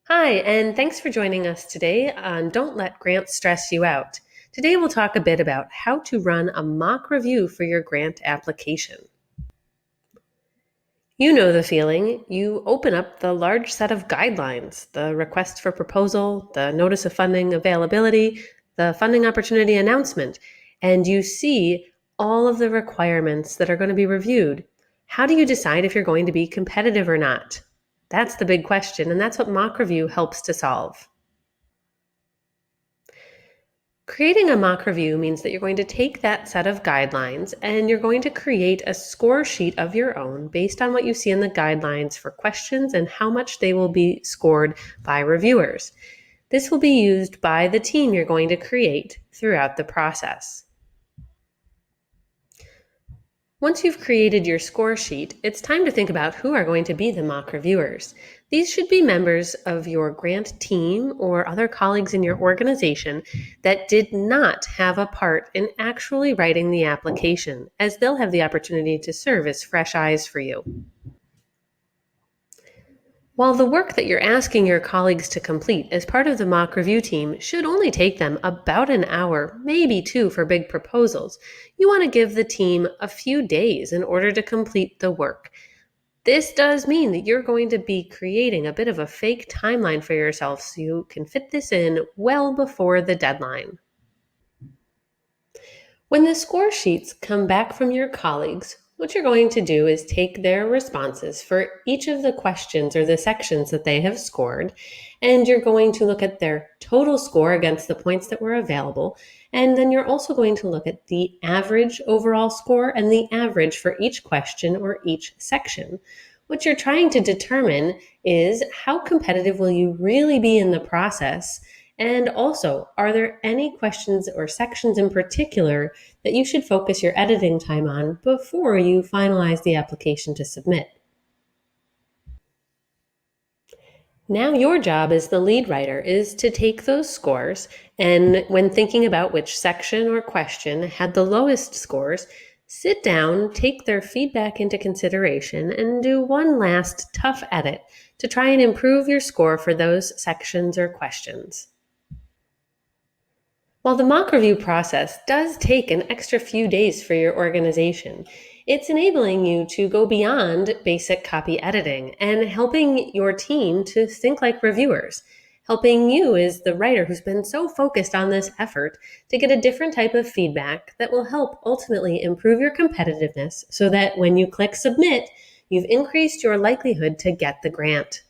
Hi, and thanks for joining us today on Don't Let Grants Stress You Out. Today we'll talk a bit about how to run a mock review for your grant application. You know the feeling. You open up the large set of guidelines, the request for proposal, the notice of funding availability, the funding opportunity announcement, and you see all of the requirements that are going to be reviewed. How do you decide if you're going to be competitive or not? That's the big question, and that's what mock review helps to solve. Creating a mock review means that you're going to take that set of guidelines and you're going to create a score sheet of your own based on what you see in the guidelines for questions and how much they will be scored by reviewers. This will be used by the team you're going to create throughout the process. Once you've created your score sheet, it's time to think about who are going to be the mock reviewers. These should be members of your grant team or other colleagues in your organization that did not have a part in actually writing the application, as they'll have the opportunity to serve as fresh eyes for you. While the work that you're asking your colleagues to complete as part of the mock review team should only take them about an hour, maybe two for big proposals, you want to give the team a few days in order to complete the work. This does mean that you're going to be creating a bit of a fake timeline for yourself so you can fit this in well before the deadline. When the score sheets come back from your colleagues, what you're going to do is take their responses for each of the questions or the sections that they have scored, and you're going to look at their total score against the points that were available, and then you're also going to look at the average overall score and the average for each question or each section. What you're trying to determine is how competitive will you really be in the process, and also, are there any questions or sections in particular that you should focus your editing time on before you finalize the application to submit? Now your job as the lead writer is to take those scores and when thinking about which section or question had the lowest scores, sit down, take their feedback into consideration, and do one last tough edit to try and improve your score for those sections or questions. While the mock review process does take an extra few days for your organization, it's enabling you to go beyond basic copy editing and helping your team to think like reviewers, helping you as the writer who's been so focused on this effort to get a different type of feedback that will help ultimately improve your competitiveness so that when you click submit, you've increased your likelihood to get the grant.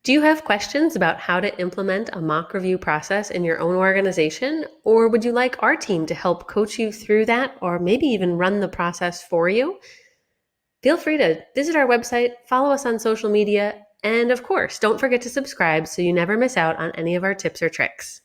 Do you have questions about how to implement a mock review process in your own organization? Or would you like our team to help coach you through that or maybe even run the process for you? Feel free to visit our website, follow us on social media, and of course, don't forget to subscribe so you never miss out on any of our tips or tricks.